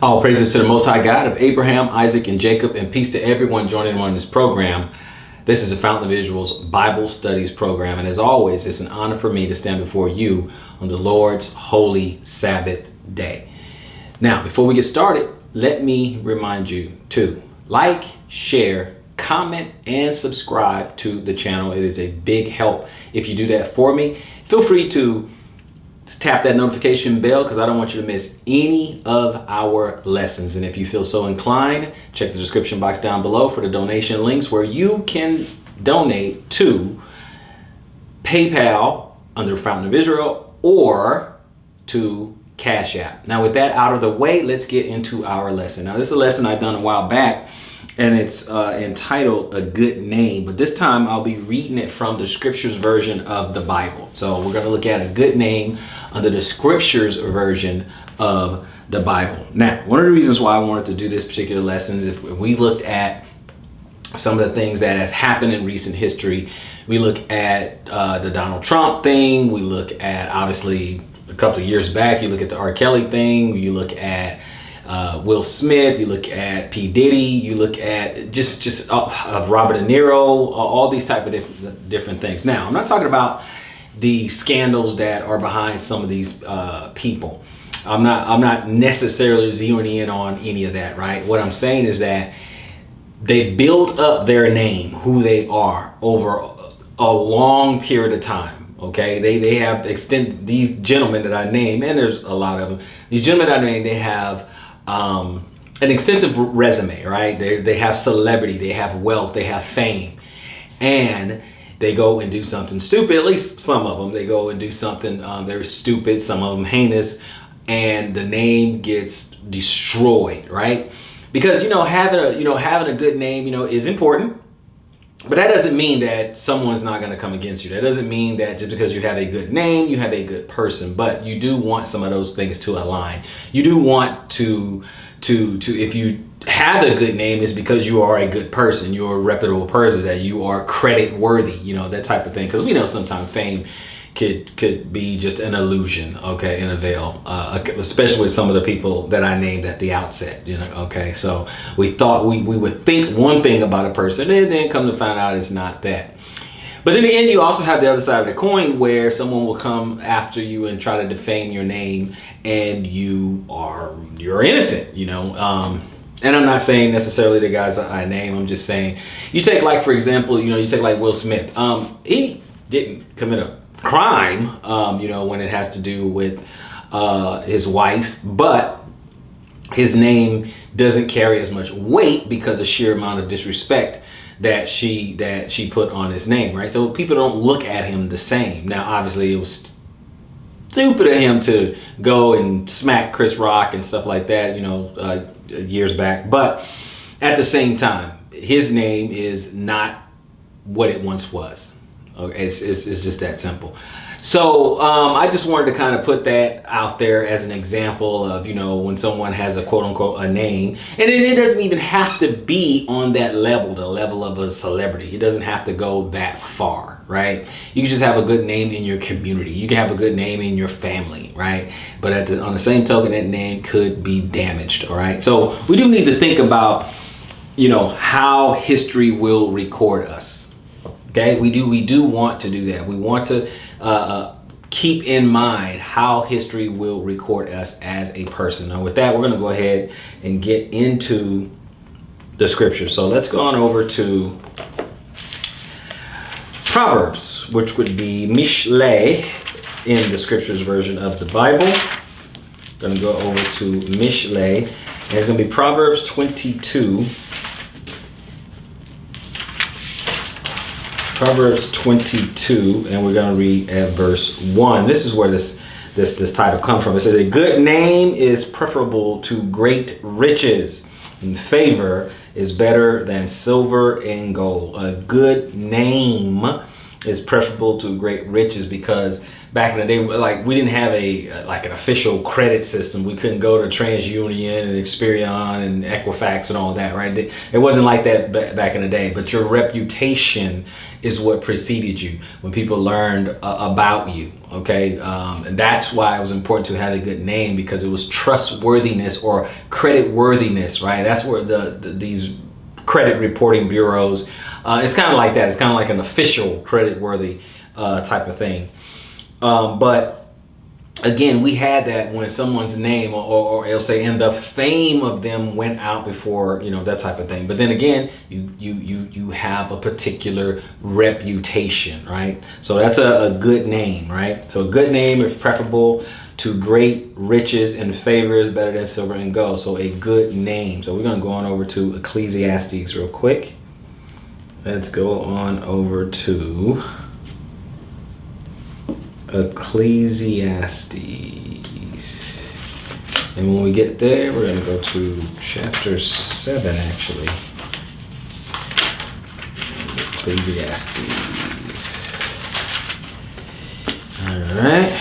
All praises to the Most High God of Abraham, Isaac, and Jacob, and peace to everyone joining on this program. This is a Fountain of Israel's Bible Studies program, and as always, it's an honor for me to stand before you on the Lord's holy Sabbath day. Now, before we get started, let me remind you to like, share, comment, and subscribe to the channel. It is a big help if you do that for me. Feel free to just tap that notification bell because I don't want you to miss any of our lessons. And if you feel so inclined, check the description box down below for the donation links where you can donate to PayPal under Fountain of Israel or to CashApp. Now, with that out of the way, let's get into our lesson. Now, this is a lesson I've done a while back, and it's entitled A Good Name, but this time I'll be reading it from the Scriptures version of the Bible. So we're going to look at a good name under the Scriptures version of the Bible. Now, one of the reasons why I wanted to do this particular lesson is if we looked at some of the things that has happened in recent history. We look at the Donald Trump thing. We look at, obviously, a couple of years back, you look at the R. Kelly thing. You look at Will Smith, you look at P. Diddy, you look at just Robert De Niro, all these type of different things. Now, I'm not talking about the scandals that are behind some of these people. I'm not necessarily zeroing in on any of that, right? What I'm saying is that they build up their name, who they are, over a long period of time. Okay, they have extended, these gentlemen that I name, and there's a lot of them. These gentlemen that I name, they have an extensive resume, right? They have celebrity, they have wealth, they have fame, and they go and do something stupid. At least some of them, they go and do something very stupid. Some of them heinous, and the name gets destroyed, right? Because having a good name, is important. But that doesn't mean that someone's not going to come against you. That doesn't mean that just because you have a good name, you have a good person. But you do want some of those things to align. You do want to if you have a good name, it's because you are a good person. You're a reputable person, that you are credit worthy, that type of thing. Because we know sometimes fame could be just an illusion, okay, in a veil, especially with some of the people that I named at the outset, okay. So we thought we would think one thing about a person, and then come to find out it's not that. But in the end, you also have the other side of the coin where someone will come after you and try to defame your name, and you're innocent, And I'm not saying necessarily the guys I name. I'm just saying, you take for example, you take Will Smith. He didn't commit a crime, when it has to do with his wife, but his name doesn't carry as much weight because of the sheer amount of disrespect that she put on his name, right? So people don't look at him the same. Now, obviously, it was stupid of him to go and smack Chris Rock and stuff like that, years back. But at the same time, his name is not what it once was. Okay, it's just that simple. So I just wanted to kind of put that out there as an example of, when someone has a quote unquote a name, and it doesn't even have to be on that level, the level of a celebrity. It doesn't have to go that far, right? You can just have a good name in your community. You can have a good name in your family, right? But on the same token, that name could be damaged, all right? So we do need to think about, how history will record us. Okay, we do want to do that. We want to keep in mind how history will record us as a person. Now, with that, we're going to go ahead and get into the scripture. So let's go on over to Proverbs, which would be Mishle in the Scriptures version of the Bible. Going to go over to Mishle, and it's going to be Proverbs 22. Proverbs 22, and we're going to read at verse 1. This is where this title comes from. It says, "A good name is preferable to great riches, and favor is better than silver and gold." A good name is preferable to great riches because back in the day, like we didn't have an official credit system. We couldn't go to TransUnion and Experian and Equifax and all that, right? It wasn't like that back in the day. But your reputation is what preceded you when people learned about you. Okay, and that's why it was important to have a good name, because it was trustworthiness or credit worthiness, right? That's where these credit reporting bureaus, it's kind of like that. It's kind of like an official credit worthy type of thing. But again, we had that when someone's name or it'll say, and the fame of them went out before, that type of thing. But then again, you have a particular reputation, right? So that's a good name, right? So a good name is preferable to great riches and favors, better than silver and gold. So a good name. So we're going to go on over to Ecclesiastes real quick. Let's go on over to Ecclesiastes. And when we get there, we're going to go to chapter 7, actually. Ecclesiastes. All right.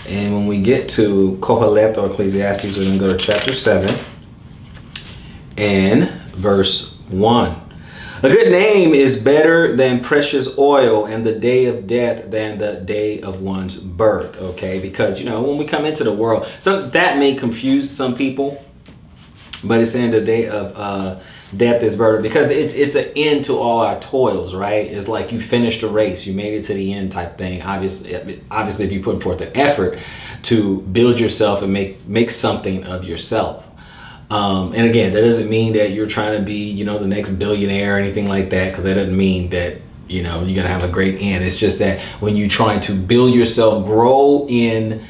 And when we get to Kohelet or Ecclesiastes, we're going to go to chapter 7 and verse 1. A good name is better than precious oil, and the day of death than the day of one's birth. Okay, because when we come into the world, so that may confuse some people, but it's saying the day of death is better because it's an end to all our toils, right? It's like you finished the race, you made it to the end type thing. Obviously, if you put forth the effort to build yourself and make something of yourself. And again, that doesn't mean that you're trying to be, the next billionaire or anything like that, because that doesn't mean that, you're going to have a great end. It's just that when you're trying to build yourself, grow in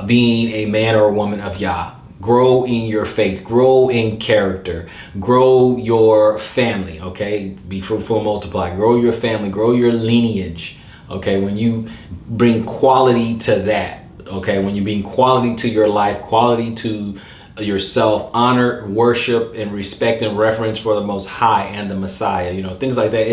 being a man or a woman of Yah, grow in your faith, grow in character, grow your family, okay? Be fruitful and multiply, grow your family, grow your lineage, okay? When you bring quality to that, okay? When you bring quality to your life, quality to yourself, honor, worship, and respect and reverence for the Most High and the Messiah, things like that.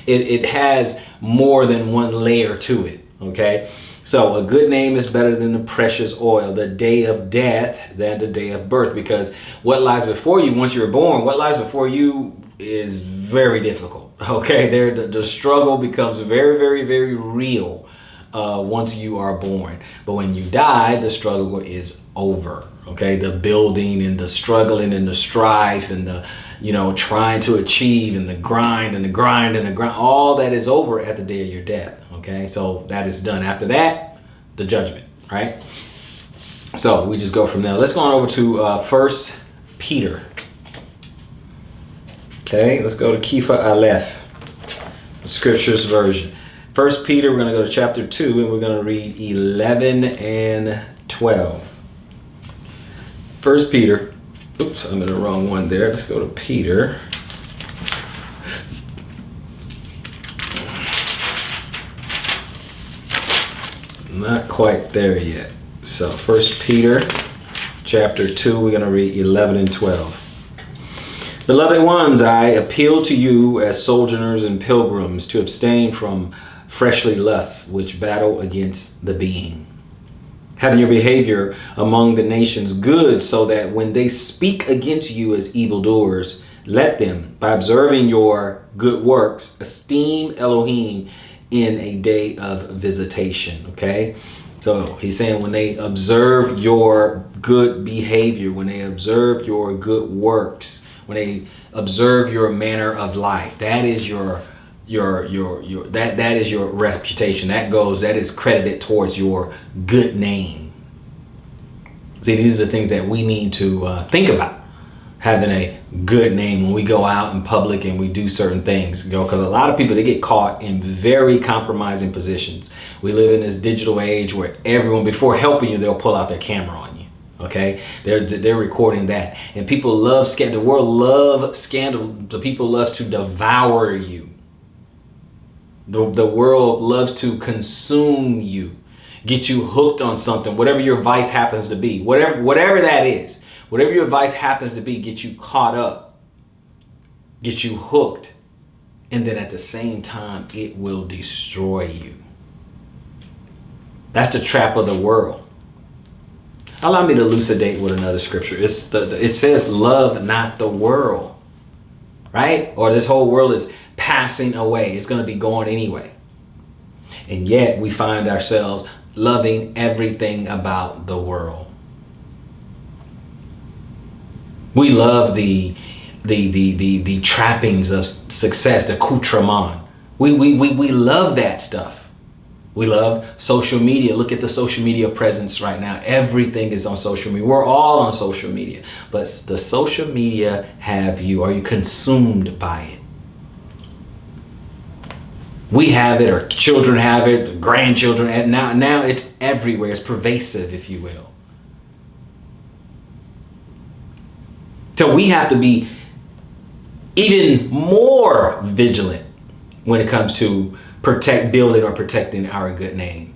It has more than one layer to it. Okay, so a good name is better than the precious oil, the day of death than the day of birth, because what lies before you once you're born, what lies before you is very difficult. Okay, the struggle becomes very, very, very real once you are born. But when you die, the struggle is over. Okay, the building and the struggling and the strife and the, trying to achieve and the grind and the grind and the grind, all that is over at the day of your death. Okay, so that is done. After that, the judgment, right? So we just go from there. Let's go on over to 1 Peter. Okay, let's go to Kifa Aleph, the Scriptures version. 1 Peter, we're going to go to chapter 2 and we're going to read 11 and 12. 1 Peter, oops, I'm in the wrong one there. Let's go to Peter. Not quite there yet. So 1 Peter chapter 2, we're going to read 11 and 12. Beloved ones, I appeal to you as sojourners and pilgrims to abstain from fleshly lusts which battle against the being. Having your behavior among the nations good, so that when they speak against you as evildoers, let them, by observing your good works, esteem Elohim in a day of visitation. Okay, so he's saying when they observe your good behavior, when they observe your good works, when they observe your manner of life, that is your that is your reputation. That is credited towards your good name. See, these are the things that we need to think about, having a good name when we go out in public and we do certain things, because a lot of people, they get caught in very compromising positions. We live in this digital age where everyone, before helping you, they'll pull out their camera on you. Okay, they're recording that, and people love scandal. The world loves scandal. The people love to devour you. The world loves to consume you, get you hooked on something, whatever your vice happens to be, whatever that is, whatever your vice happens to be, get you caught up, get you hooked, and then at the same time, it will destroy you. That's the trap of the world. Allow me to elucidate with another scripture. It says, love not the world, right? Or this whole world is passing away. It's going to be gone anyway. And yet we find ourselves loving everything about the world. We love the trappings of success, the accoutrement. We love that stuff. We love social media. Look at the social media presence right now. Everything is on social media. We're all on social media. But the social media have you. Are you consumed by it? We have it, or children have it, grandchildren. And now it's everywhere. It's pervasive, if you will. So we have to be even more vigilant when it comes to building or protecting our good name.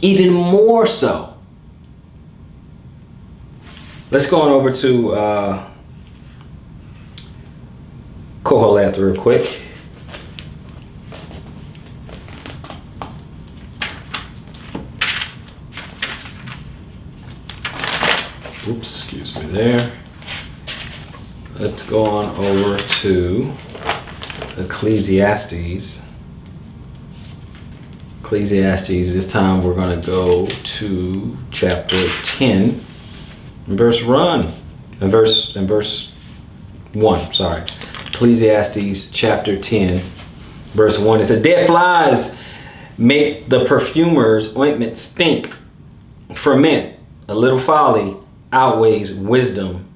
Even more so. Let's go on over to Koheleth real quick. Oops, excuse me there. Let's go on over to Ecclesiastes. This time we're going to go to chapter 10, verse 1. Ecclesiastes chapter 10, verse 1. It says, dead flies make the perfumer's ointment stink. Ferment, a little folly outweighs wisdom,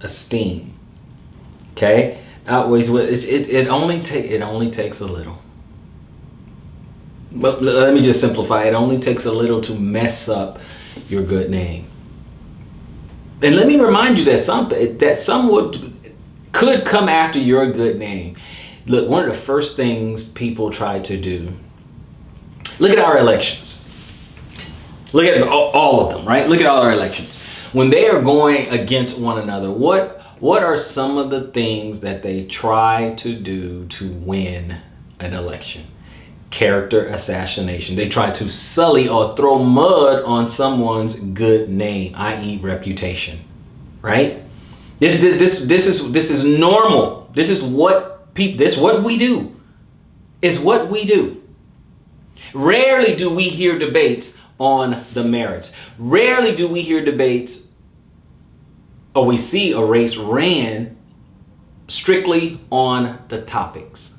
esteem. Okay? Outweighs it only takes a little. But let me just simplify. It only takes a little to mess up your good name. And let me remind you that some could come after your good name. Look, one of the first things people try to do. Look at our elections. Look at all of them, right? Look at all our elections. When they are going against one another, what are some of the things that they try to do to win an election? Character assassination. They try to sully or throw mud on someone's good name, i.e. reputation, right? This is normal. This is what we do. It's what we do. Rarely do we hear debates on the merits. Rarely do we hear debates or we see a race ran strictly on the topics.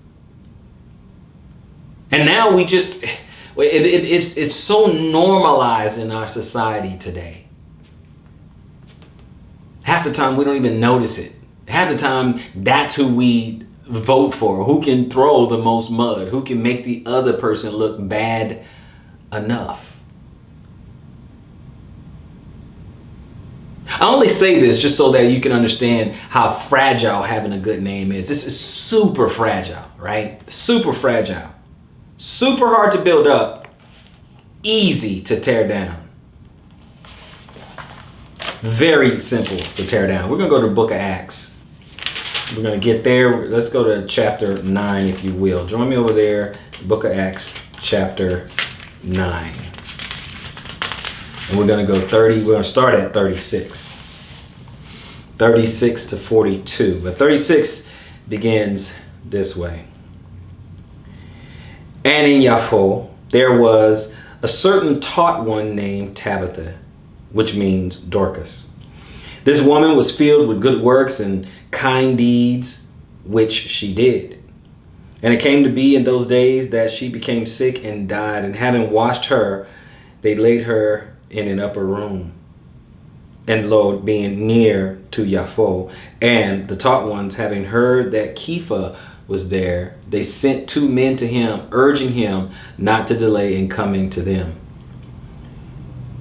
And now it's so normalized in our society today. Half the time we don't even notice it. Half the time that's who we vote for, who can throw the most mud, who can make the other person look bad enough. I only say this just so that you can understand how fragile having a good name is. This is super fragile, right? Super fragile. Super hard to build up. Easy to tear down. Very simple to tear down. We're going to go to the book of Acts. We're going to get there. Let's go to chapter 9, if you will. Join me over there. Book of Acts, chapter 9. And we're going to go we're going to start at 36. 36 to 42. But 36 begins this way. And in Yaffo there was a certain taught one named Tabitha, which means Dorcas. This woman was filled with good works and kind deeds, which she did. And it came to be in those days that she became sick and died. And having washed her, they laid her in an upper room. And lo, being near to Yaffo, and the taught ones, having heard that Kepha was there, they sent 2 men to him, urging him not to delay in coming to them.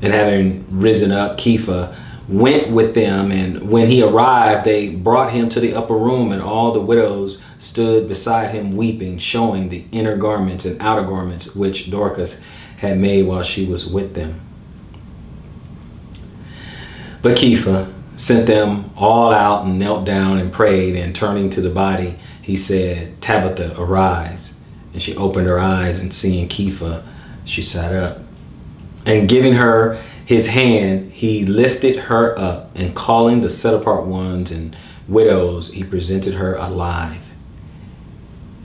And having risen up, Kepha went with them, and when he arrived, they brought him to the upper room, and all the widows stood beside him weeping, showing the inner garments and outer garments which Dorcas had made while she was with them. But Kepha, sent them all out and knelt down and prayed, and turning to the body, he said, "Tabitha, arise." And she opened her eyes, and seeing Kepha, she sat up. And giving her his hand, he lifted her up, and calling the set apart ones and widows, he presented her alive.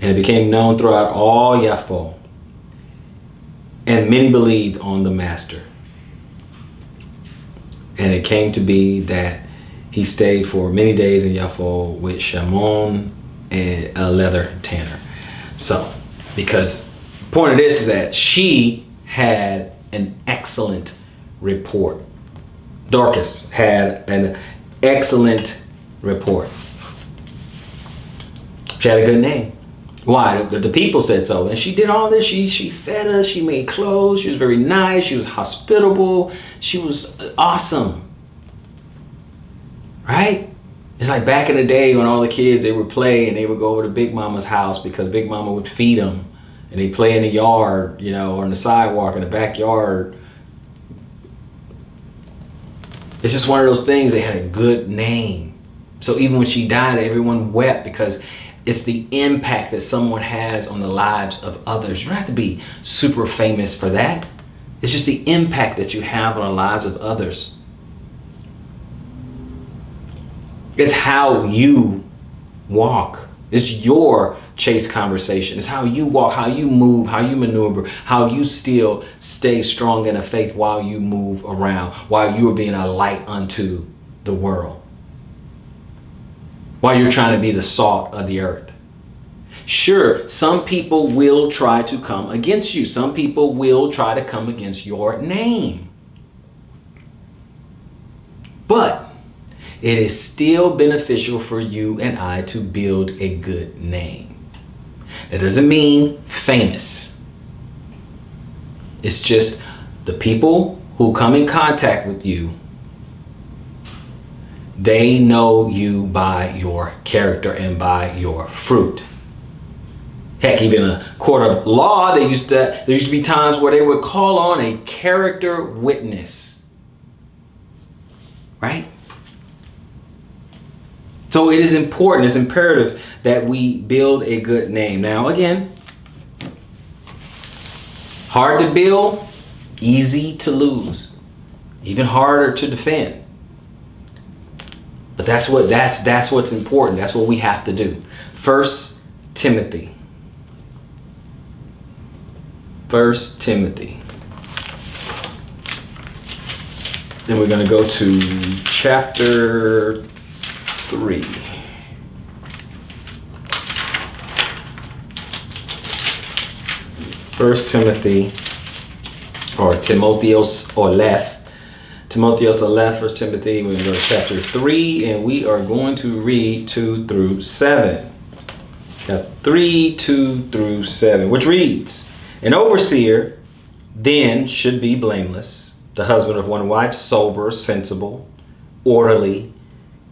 And it became known throughout all Yaffo, and many believed on the master. And it came to be that he stayed for many days in Yaffo with Shimon, and a leather tanner. So, because the point of this is that she had an excellent report. Dorcas had an excellent report. She had a good name. Why? The people said so. And she did all this. She fed us. She made clothes. She was very nice. She was hospitable. She was awesome. Right? It's like back in the day when all the kids, they would play and they would go over to Big Mama's house because Big Mama would feed them. And they play in the yard, you know, or in the sidewalk, in the backyard. It's just one of those things. They had a good name. So even when she died, everyone wept because it's the impact that someone has on the lives of others. You don't have to be super famous for that. It's just the impact that you have on the lives of others. It's how you walk. It's your chase conversation. It's how you walk, how you move, how you maneuver, how you still stay strong in the faith while you move around, while you are being a light unto the world, while you're trying to be the salt of the earth. Sure, some people will try to come against you. Some people will try to come against your name. But it is still beneficial for you and I to build a good name. That doesn't mean famous. It's just the people who come in contact with you, they know you by your character and by your fruit. Heck, even a court of law, there used to be times where they would call on a character witness. Right? So it is important, it's imperative that we build a good name. Now again, hard to build, easy to lose, even harder to defend. But that's what's important. That's what we have to do. 1 Timothy. 1 Timothy. Then we're going to go to chapter 3. First Timothy, or Timotheos Aleph. Timotheos Aleph, 1 Timothy. We're going to go to chapter 3, and we are going to read 2 through 7. Got 3, 2 through 7, which reads, "An overseer then should be blameless, the husband of one wife, sober, sensible, orderly,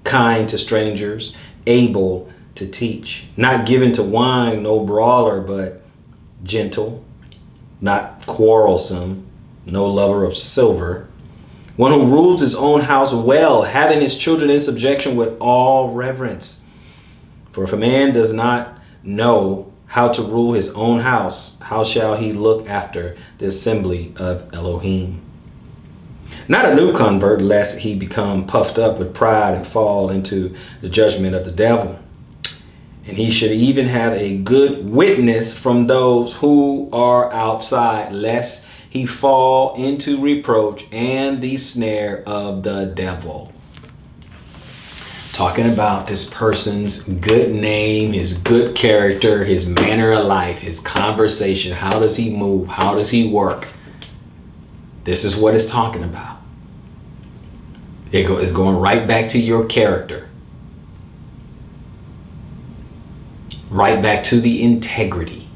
kind to strangers, able to teach, not given to wine, no brawler, but gentle, not quarrelsome, no lover of silver, one who rules his own house well, having his children in subjection with all reverence. For if a man does not know how to rule his own house, how shall he look after the assembly of Elohim? Not a new convert, lest he become puffed up with pride and fall into the judgment of the devil. And he should even have a good witness from those who are outside, lest he fall into reproach and the snare of the devil." Talking about this person's good name, his good character, his manner of life, his conversation. How does he move? How does he work? This is what it's talking about. It's going right back to your character. Right back to the integrity.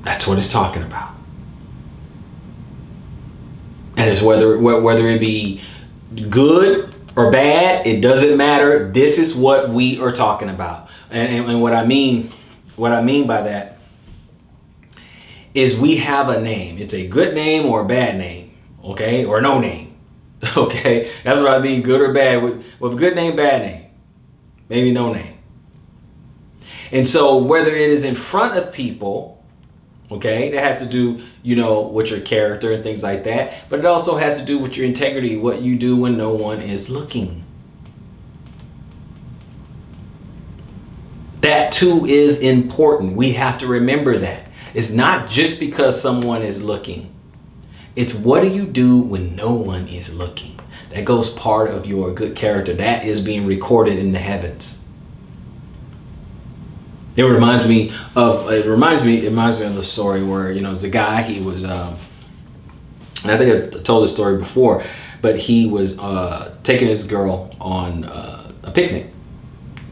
That's what it's talking about. And it's whether it be good or bad, it doesn't matter. This is what we are talking about. And what I mean by that is we have a name. It's a good name or a bad name, okay? Or no name. Okay, that's what I mean, good or bad. With good name, bad name, maybe no name. And so whether it is in front of people, okay, that has to do, with your character and things like that. But it also has to do with your integrity, what you do when no one is looking. That too is important. We have to remember that. It's not just because someone is looking. It's what do you do when no one is looking? That goes part of your good character. That is being recorded in the heavens. It reminds me of the story where, there's a guy, he was, and I think I told this story before, but he was taking his girl on a picnic.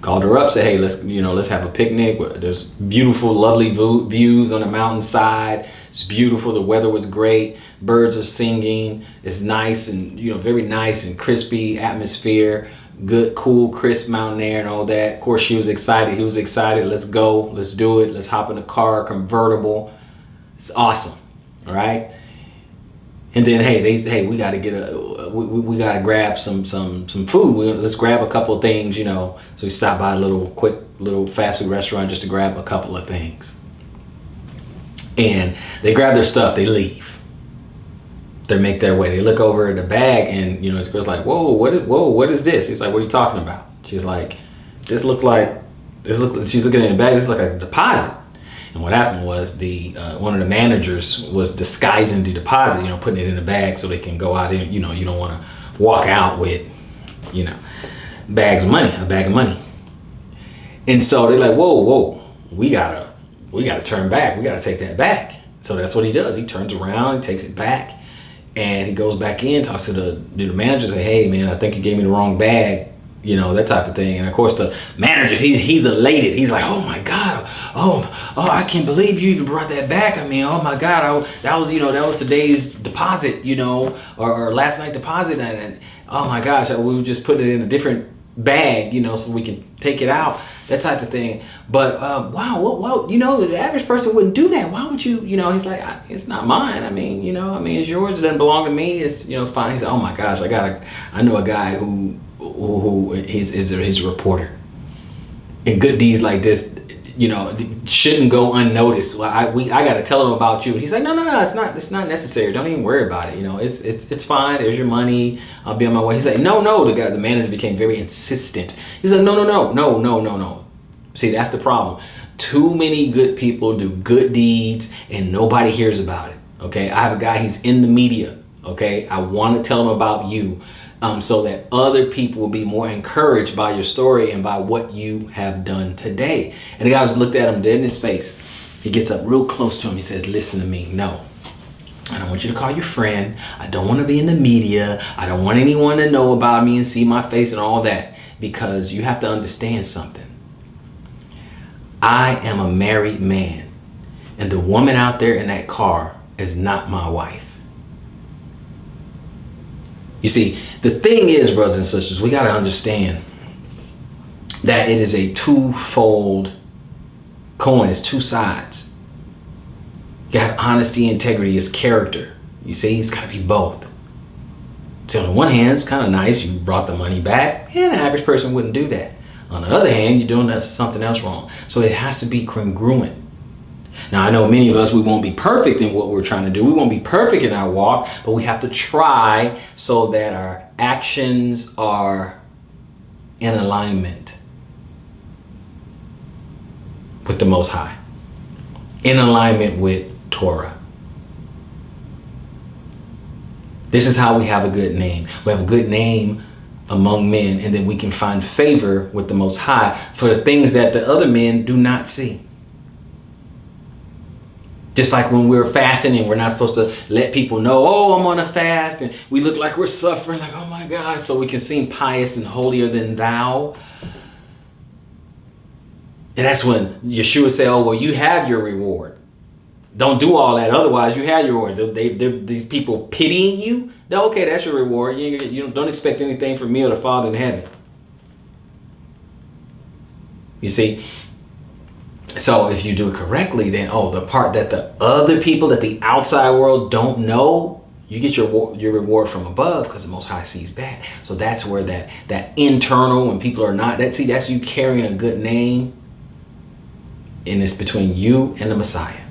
Called her up, said, hey, let's have a picnic. There's beautiful, lovely views on the mountainside. It's beautiful. The weather was great. Birds are singing. It's nice and, very nice and crispy atmosphere. Good, cool, crisp mountain air and all that. Of course, she was excited. He was excited. Let's go. Let's do it. Let's hop in a car, convertible. It's awesome. All right. And then, they say, we got to we got to grab some food. Let's grab a couple of things, So we stopped by a quick fast food restaurant just to grab a couple of things. And they grab their stuff. They leave. They make their way. They look over at the bag, and this girl's like, "Whoa, what is this?" He's like, "What are you talking about?" She's like, She's looking at the bag. This looks like a deposit. And what happened was one of the managers was disguising the deposit, putting it in a bag so they can go out and you don't want to walk out with, a bag of money. And so they're like, whoa, we gotta turn back. We gotta take that back. So that's what he does. He turns around, takes it back. And he goes back in, talks to the manager, say, hey man, I think you gave me the wrong bag, that type of thing. And of course the manager, he's elated. He's like, oh my God, oh, I can't believe you even brought that back. I mean, oh my God, that was today's deposit, or last night's deposit. And oh my gosh, we would just put it in a different bag, so we can take it out, that type of thing. But wow, the average person wouldn't do that. Why would you? He's like, it's not mine. I mean, it's yours. It doesn't belong to me. It's it's fine. He said, oh my gosh, I know a guy who is a reporter. And good deeds like this, shouldn't go unnoticed. Well, I got to tell him about you. And he's like, no, it's not necessary. Don't even worry about it. It's fine. There's your money. I'll be on my way. He's like, no. The manager became very insistent. He's like, no. See, that's the problem. Too many good people do good deeds and nobody hears about it. Okay, I have a guy. He's in the media. Okay, I want to tell him about you. So that other people will be more encouraged by your story and by what you have done today. And the guy looked at him dead in his face. He gets up real close to him. He says, listen to me. No, I don't want you to call your friend. I don't want to be in the media. I don't want anyone to know about me and see my face and all that, because you have to understand something. I am a married man, and the woman out there in that car is not my wife. You see, the thing is, brothers and sisters, we got to understand that it is a twofold coin. It's two sides. You have honesty, integrity, it's character. You see, it's got to be both. So on the one hand, it's kind of nice. You brought the money back. And an average person wouldn't do that. On the other hand, you're doing something else wrong. So it has to be congruent. Now, I know many of us, we won't be perfect in what we're trying to do. We won't be perfect in our walk, but we have to try so that our actions are in alignment with the Most High, in alignment with Torah. This is how we have a good name. We have a good name among men, and then we can find favor with the Most High for the things that the other men do not see. Just like when we're fasting and we're not supposed to let people know, oh, I'm on a fast, and we look like we're suffering, like, oh my God, so we can seem pious and holier than thou. And that's when Yeshua said, oh, well, you have your reward. Don't do all that, otherwise you have your reward. These people pitying you, no, okay, that's your reward. You don't expect anything from me or the Father in heaven. You see? So if you do it correctly, then, the part that the other people, that the outside world don't know, you get your reward from above, because the Most High sees that. So that's where that internal, when people are not, that's you carrying a good name, and it's between you and the Messiah.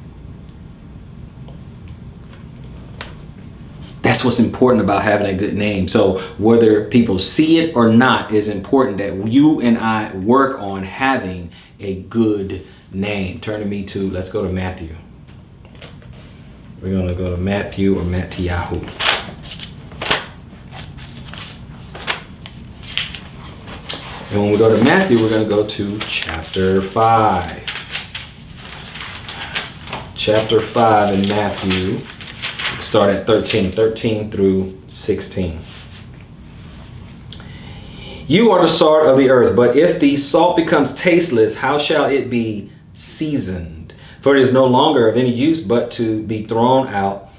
That's what's important about having a good name. So whether people see it or not, is important that you and I work on having a good name. Turn to me to, let's go to Matthew. We're going to go to Matthew or Mattiyahu. And when we go to Matthew, we're going to go to chapter 5. Chapter 5 in Matthew. Start at 13 through 16. You are the salt of the earth, but if the salt becomes tasteless, how shall it be seasoned? For it is no longer of any use but to be thrown out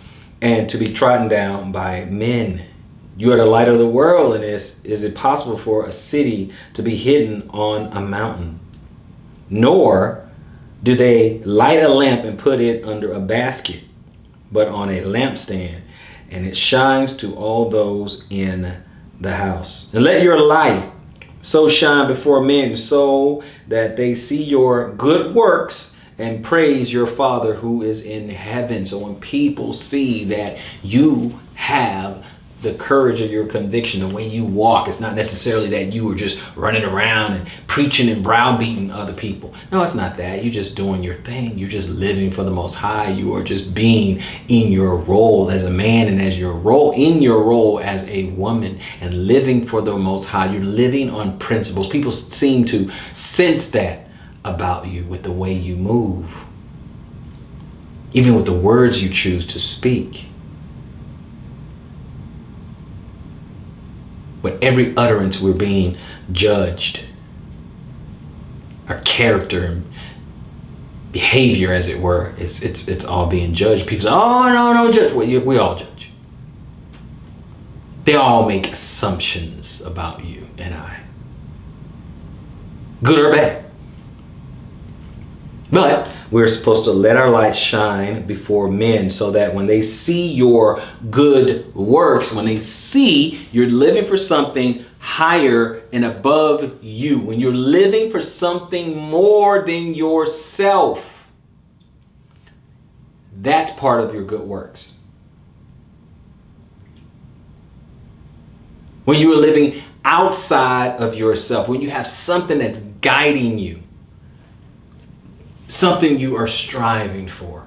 and to be trodden down by men. You are the light of the world, and is it possible for a city to be hidden on a mountain? Nor do they light a lamp and put it under a basket, but on a lampstand, and it shines to all those in the house. And let your light so shine before men, so that they see your good works and praise your Father who is in heaven. So when people see that you have the courage of your conviction, the way you walk, it's not necessarily that you are just running around and preaching and browbeating other people. No, it's not that. You're just doing your thing. You're just living for the Most High. You are just being in your role as a man, and as your role in your role as a woman, and living for the Most High. You're living on principles. People seem to sense that about you with the way you move, even with the words you choose to speak. With every utterance, we're being judged. Our character and behavior, as it were, it's all being judged. People say, "Oh, no, don't judge." We all judge. They all make assumptions about you and I, good or bad. But we're supposed to let our light shine before men, so that when they see your good works, when they see you're living for something higher and above you, when you're living for something more than yourself, that's part of your good works. When you are living outside of yourself, when you have something that's guiding you, something you are striving for,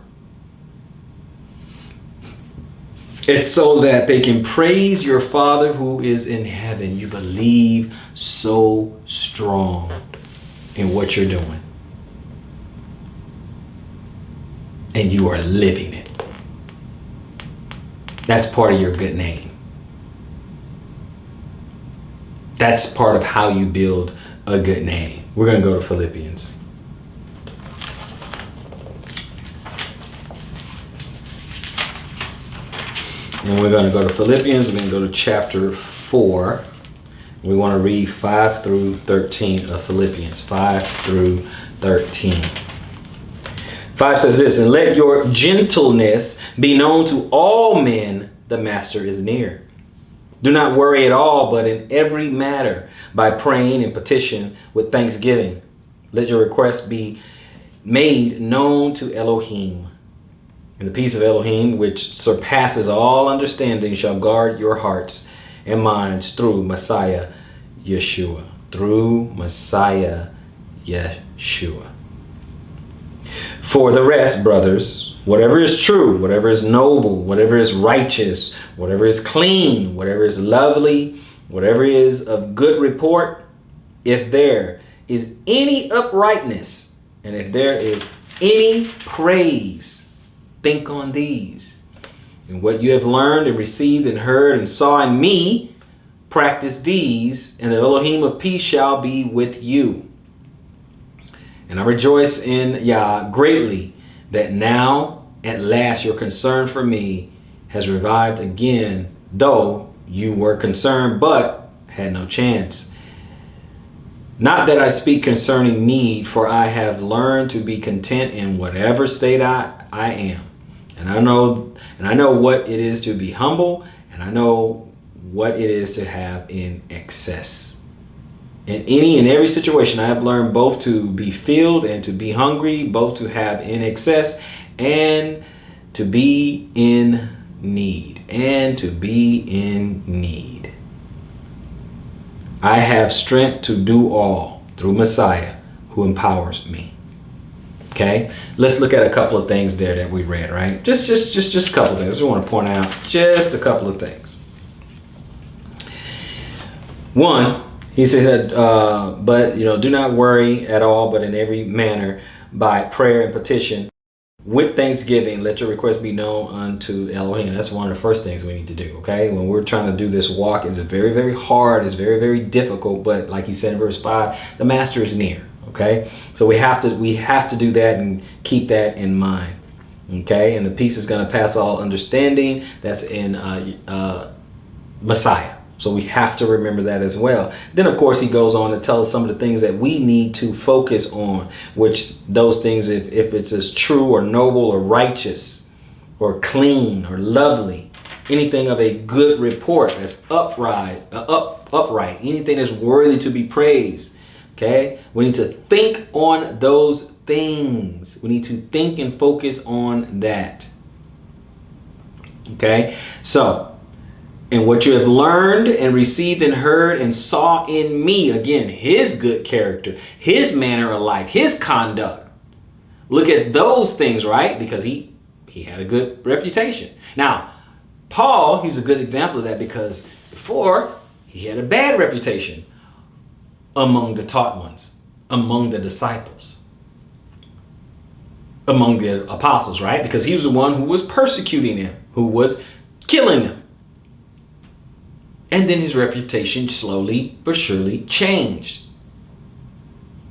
it's so that they can praise your Father who is in heaven. You believe so strong in what you're doing, and you are living it. That's part of your good name. That's part of how you build a good name. We're going to go to Philippians. And we're going to go to Philippians. We're going to go to chapter 4. We want to read 5 through 13 of Philippians. 5 through 13. 5 says this: "And let your gentleness be known to all men, the Master is near. Do not worry at all, but in every matter, by praying and petition with thanksgiving, let your requests be made known to Elohim. And the peace of Elohim, which surpasses all understanding, shall guard your hearts and minds through Messiah Yeshua." Through Messiah Yeshua. "For the rest, brothers, whatever is true, whatever is noble, whatever is righteous, whatever is clean, whatever is lovely, whatever is of good report, if there is any uprightness, and if there is any praise, think on these. And what you have learned and received and heard and saw in me, practice these, and the Elohim of peace shall be with you. And I rejoice in Yah greatly that now at last your concern for me has revived again, though you were concerned but had no chance. Not that I speak concerning need, for I have learned to be content in whatever state I am. And And I know what it is to be humble, and I know what it is to have in excess. In any and every situation, I have learned both to be filled and to be hungry, both to have in excess and to be in need. And to be in need. I have strength to do all through Messiah who empowers me. Okay, let's look at a couple of things there that we read, right? Just a couple of things. I just want to point out just a couple of things. One, he says, but do not worry at all, but in every manner by prayer and petition with thanksgiving, let your request be known unto Elohim. That's one of the first things we need to do. Okay, when we're trying to do this walk, it's very, very hard. It's very, very difficult. But like he said in verse 5, the master is near. Okay, so we have to do that and keep that in mind. Okay, and the peace is going to pass all understanding. That's in Messiah. So we have to remember that as well. Then, of course, he goes on to tell us some of the things that we need to focus on, which those things, if it's as true or noble or righteous or clean or lovely, anything of a good report that's upright, anything that's worthy to be praised. Okay, we need to think on those things. We need to think and focus on that. Okay, so, and what you have learned and received and heard and saw in me, again, his good character, his manner of life, his conduct. Look at those things, right? Because he had a good reputation. Now, Paul, he's a good example of that because before he had a bad reputation among the taught ones, among the disciples, among the apostles, right? Because he was the one who was persecuting them, who was killing them. And then his reputation slowly but surely changed.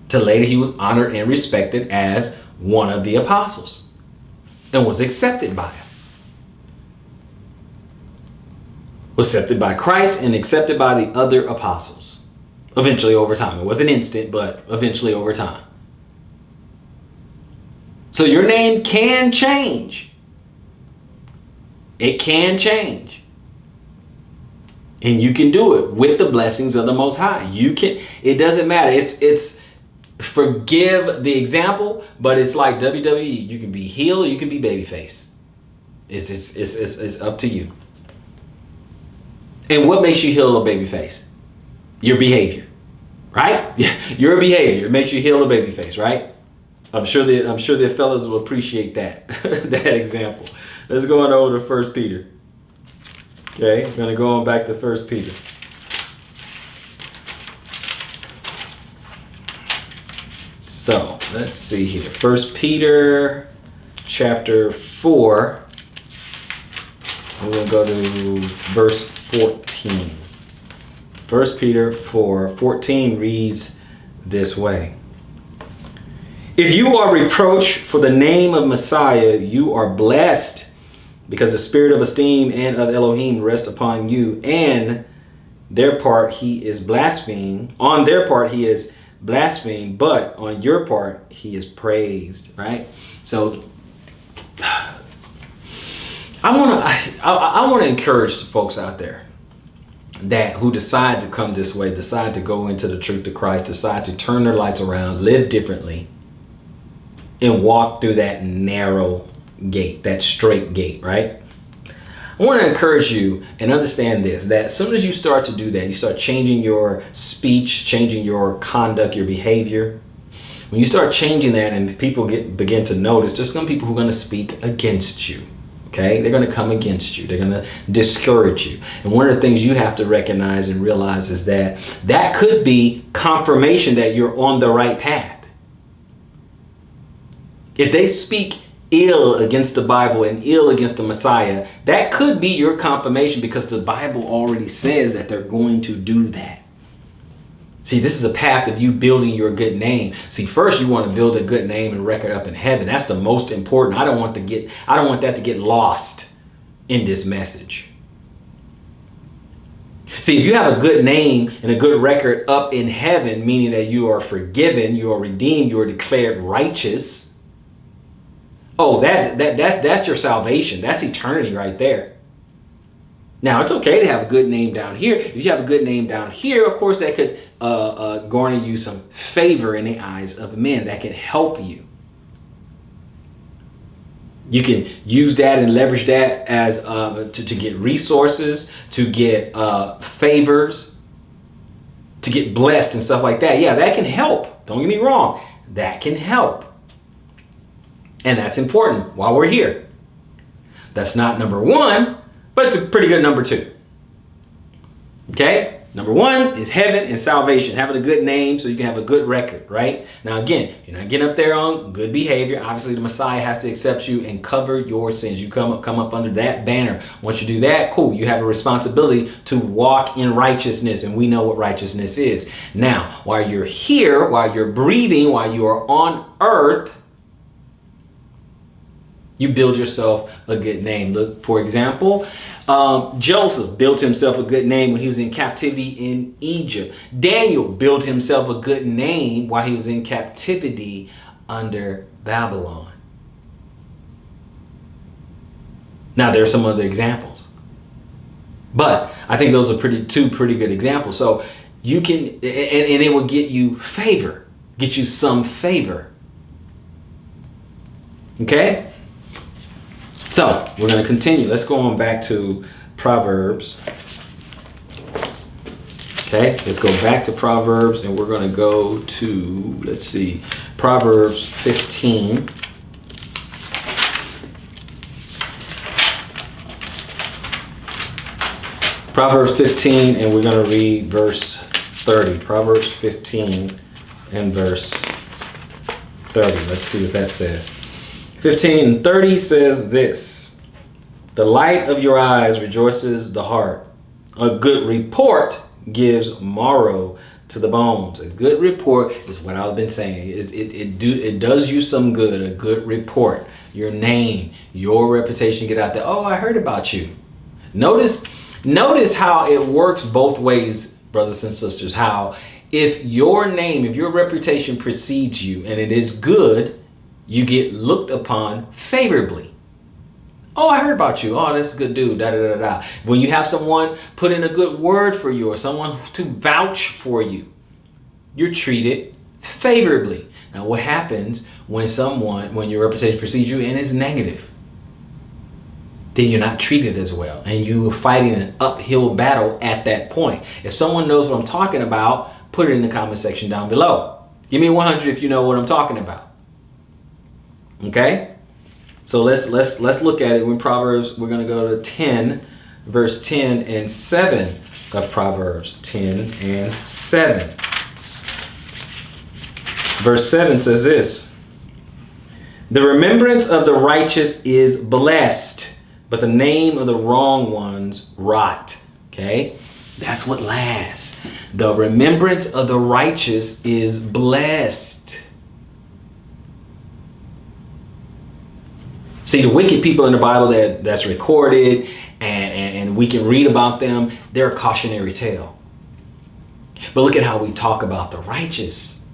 Till later he was honored and respected as one of the apostles and was accepted by him. Was accepted by Christ and accepted by the other apostles. Eventually over time. It wasn't instant, but eventually over time. So your name can change. It can change. And you can do it with the blessings of the Most High. You can, it doesn't matter. It's forgive the example, but it's like WWE. You can be heel or you can be babyface. It's up to you. And what makes you heel or babyface? Your behavior, right? Your behavior makes you heel or babyface, right? I'm sure the fellas will appreciate that that example. Let's go on over to 1 Peter. Okay, we're going to go on back to 1 Peter. So, let's see here. 1 Peter chapter 4. We're going to go to verse 14. 1 Peter 4:14 reads this way. If you are reproached for the name of Messiah, you are blessed, because the spirit of esteem and of Elohim rest upon you, and their part he is blasphemed. On their part he is blasphemed, but on your part he is praised. Right? So I want to encourage the folks out there that who decide to come this way, decide to go into the truth of Christ, decide to turn their lights around, live differently, and walk through that narrow gate, that straight gate, right? I want to encourage you and understand this, that as soon as you start to do that, you start changing your speech, changing your conduct, your behavior. When you start changing that and people begin to notice, there's some people who are going to speak against you. Okay, they're going to come against you. They're going to discourage you. And one of the things you have to recognize and realize is that that could be confirmation that you're on the right path. If they speak ill against the Bible and ill against the Messiah, that could be your confirmation, because the Bible already says that they're going to do that. See, this is a path of you building your good name. See, first you want to build a good name and record up in heaven. That's the most important. I don't want that to get lost in this message. See, if you have a good name and a good record up in heaven, meaning that you are forgiven, you are redeemed, you are declared righteous, Oh, that's your salvation. That's eternity right there. Now, it's okay to have a good name down here. If you have a good name down here, of course, that could garner you some favor in the eyes of men. That can help you. You can use that and leverage that as to get resources, to get favors, to get blessed and stuff like that. Yeah, that can help. Don't get me wrong. That can help. And that's important while we're here. That's not number one, but it's a pretty good number two. Okay? Number one is heaven and salvation. Having a good name so you can have a good record, right? Now, again, you're not getting up there on good behavior. Obviously, the Messiah has to accept you and cover your sins. You come up under that banner. Once you do that, cool. You have a responsibility to walk in righteousness, and we know what righteousness is. Now, while you're here, while you're breathing, while you are on earth, you build yourself a good name. Look, for example, Joseph built himself a good name when he was in captivity in Egypt. Daniel built himself a good name while he was in captivity under Babylon. Now, there are some other examples, but I think those are two pretty good examples. So you can, and it will get you favor, get you some favor. Okay? So we're going to continue. Let's go on back to Proverbs. Okay, let's go back to Proverbs, and we're going to go to, let's see, Proverbs 15. Proverbs 15, and we're going to read verse 30. Proverbs 15 and verse 30. Let's see what that says. 15:30 says this: the light of your eyes rejoices the heart. A good report gives marrow to the bones. A good report is what I've been saying. It does you some good. A good report. Your name, your reputation get out there. Oh, I heard about you. Notice how it works both ways, brothers and sisters. How if your name, if your reputation precedes you and it is good, you get looked upon favorably. Oh, I heard about you. Oh, that's a good dude. Da, da, da, da. When you have someone put in a good word for you or someone to vouch for you, you're treated favorably. Now, what happens when your reputation precedes you and is negative? Then you're not treated as well. And you're fighting an uphill battle at that point. If someone knows what I'm talking about, put it in the comment section down below. Give me 100 if you know what I'm talking about. Okay, so let's look at it. In Proverbs, we're going to go to 10, verse 10 and 7 of Proverbs 10 and 7. Verse 7 says this: the remembrance of the righteous is blessed, but the name of the wrong ones rot. Okay, that's what lasts. The remembrance of the righteous is blessed. See, the wicked people in the Bible that's recorded and we can read about them, they're a cautionary tale. But look at how we talk about the righteous.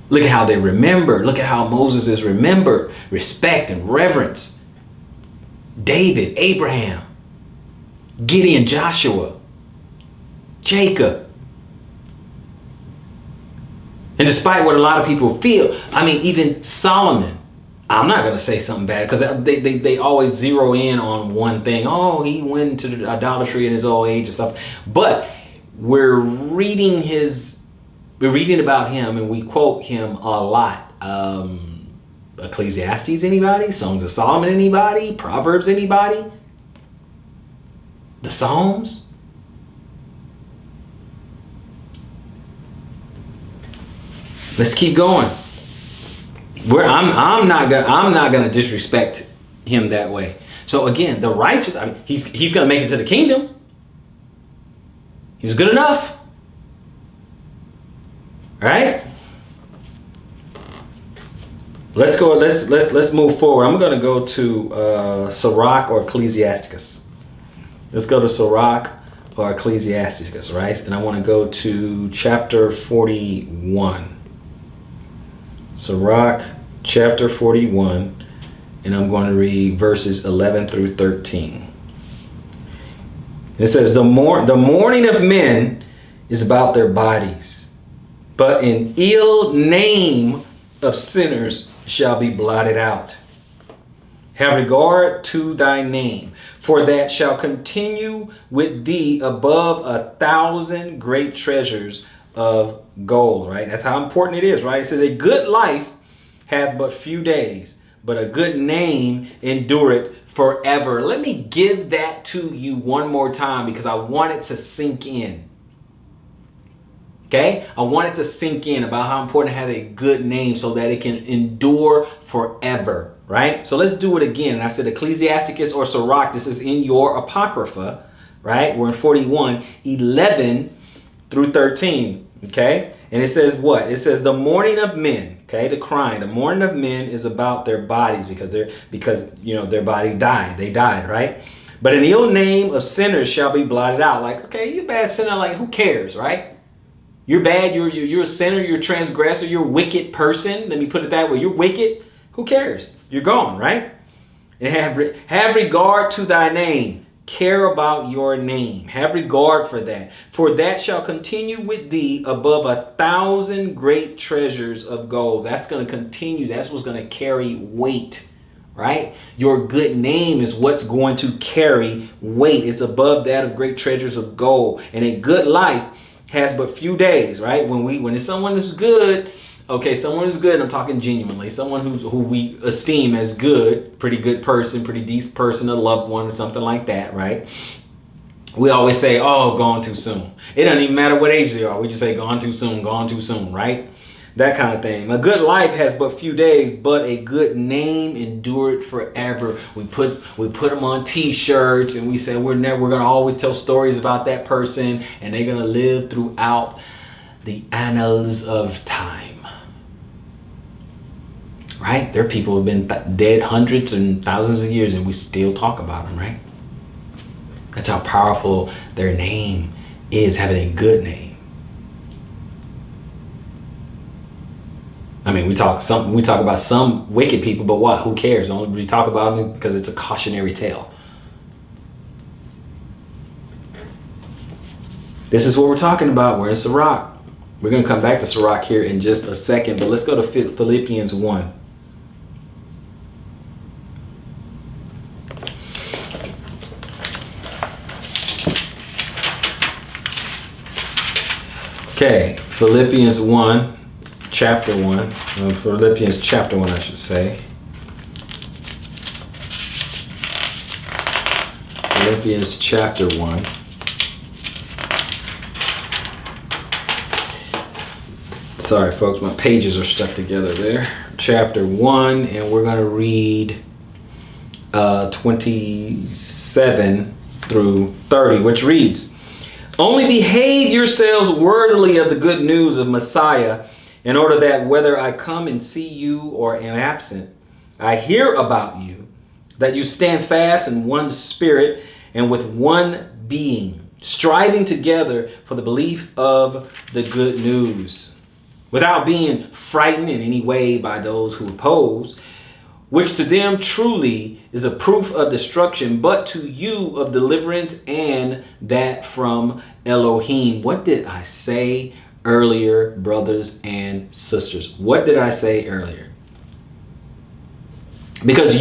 Look at how they remember. Look at how Moses is remembered. Respect and reverence. David, Abraham, Gideon, Joshua, Jacob. And despite what a lot of people feel, I mean, even Solomon, I'm not going to say something bad because they always zero in on one thing. Oh, he went to idolatry in his old age and stuff. But we're reading about him and we quote him a lot. Ecclesiastes, anybody? Songs of Solomon, anybody? Proverbs, anybody? The Psalms? Let's keep going. I'm not gonna disrespect him that way. So again, the righteous, I mean, he's gonna make it to the kingdom. He's good enough. All right? Let's go. Let's move forward. I'm gonna go to Sirach or Ecclesiastes. Let's go to Sirach or Ecclesiastes, right? And I want to go to chapter 41. Sirach chapter 41, and I'm going to read verses 11 through 13. It says, the mourning of men is about their bodies, but an ill name of sinners shall be blotted out. Have regard to thy name, for that shall continue with thee above 1,000 great treasures of gold. Right? That's how important it is, right? It says, a good life hath but few days, but a good name endureth forever. Let me give that to you one more time because I want it to sink in. Okay? I want it to sink in about how important to have a good name so that it can endure forever. Right? So let's do it again. And I said Ecclesiastes or Sirach. This is in your Apocrypha. Right? We're in 41, 11 through 13. Okay? And it says what? It says the mourning of men. Okay? The crying. The mourning of men is about their bodies because their body died. They died. Right? But an ill name of sinners shall be blotted out. Like, okay, you're a bad sinner. Like, who cares? Right? You're bad. You're a sinner. You're a transgressor. You're a wicked person. Let me put it that way. You're wicked. Who cares? You're gone, right? And have regard to thy name. Care about your name. Have regard for that. For that shall continue with thee above 1,000 great treasures of gold. That's going to continue. That's what's going to carry weight, right? Your good name is what's going to carry weight. It's above that of great treasures of gold. And a good life has but few days, right? When someone is good, okay, someone who's good, I'm talking genuinely, someone who we esteem as good, pretty good person, pretty decent person, a loved one or something like that, right? We always say, oh, gone too soon. It doesn't even matter what age they are. We just say gone too soon, right? That kind of thing. A good life has but few days, but a good name endured forever. We put them on t-shirts and we say we're going to always tell stories about that person and they're going to live throughout the annals of time. Right? There are people who have been dead hundreds and thousands of years and we still talk about them, right? That's how powerful their name is, having a good name. I mean, we talk about some wicked people, but what? Who cares? We talk about them because it's a cautionary tale. This is what we're talking about. We're in Sirach. We're going to come back to Sirach here in just a second, but let's go to Philippians 1. Okay, Philippians 1, chapter 1. Philippians chapter 1, I should say. Philippians chapter 1. Sorry, folks, my pages are stuck together there. Chapter 1, and we're going to read 27 through 30, which reads, only behave yourselves worthily of the good news of Messiah, in order that whether I come and see you or am absent, I hear about you, that you stand fast in one spirit and with one being, striving together for the belief of the good news, without being frightened in any way by those who oppose, which to them truly is a proof of destruction, but to you of deliverance, and that from Elohim. What did I say earlier, brothers and sisters? What did I say earlier? Because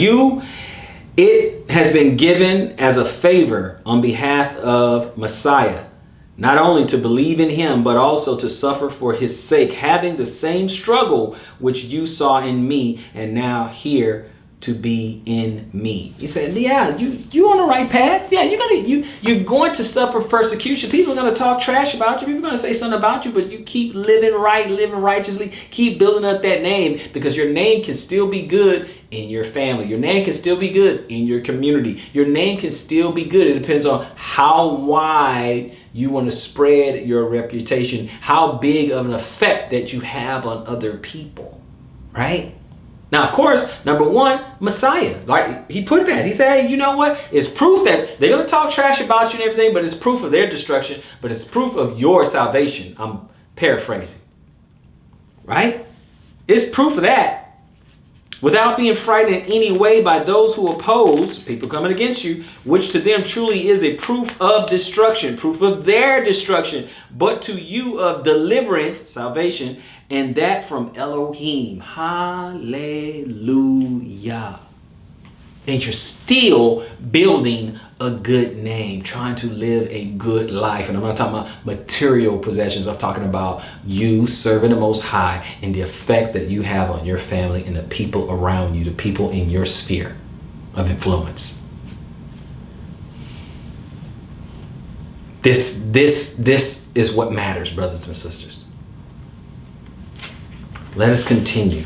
it has been given as a favor on behalf of Messiah, not only to believe in him, but also to suffer for his sake, having the same struggle which you saw in me and now hear to be in me. He said, yeah, you on the right path. Yeah, you're going to suffer persecution. People are going to talk trash about you. People are going to say something about you, but you keep living right, living righteously, keep building up that name, because your name can still be good in your family. Your name can still be good in your community. Your name can still be good. It depends on how wide you want to spread your reputation, how big of an effect that you have on other people, right? Now, of course, number one, Messiah, like he put that. He said, hey, you know what? It's proof that they're going to talk trash about you and everything, but it's proof of their destruction, but it's proof of your salvation. I'm paraphrasing, right? It's proof of that. Without being frightened in any way by those who oppose, people coming against you, which to them truly is a proof of destruction, proof of their destruction, but to you of deliverance, salvation, and that from Elohim. Hallelujah. And you're still building a good name, trying to live a good life. And I'm not talking about material possessions. I'm talking about you serving the Most High and the effect that you have on your family and the people around you, the people in your sphere of influence. This is what matters, brothers and sisters. Let us continue.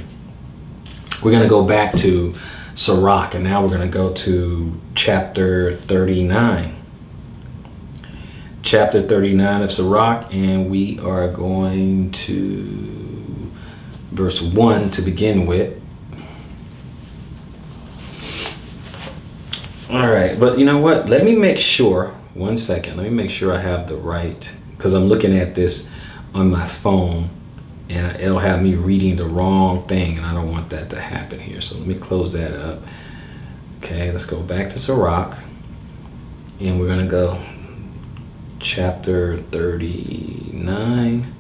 We're going to go back to Sirach, and now we're going to go to chapter 39. Chapter 39 of Sirach, and we are going to verse 1 to begin with. All right, but you know what? Let me make sure, 1 second, let me make sure I have the right, because I'm looking at this on my phone. And it'll have me reading the wrong thing, and I don't want that to happen here. So let me close that up. Okay, let's go back to Sirach. And we're going to go chapter 39.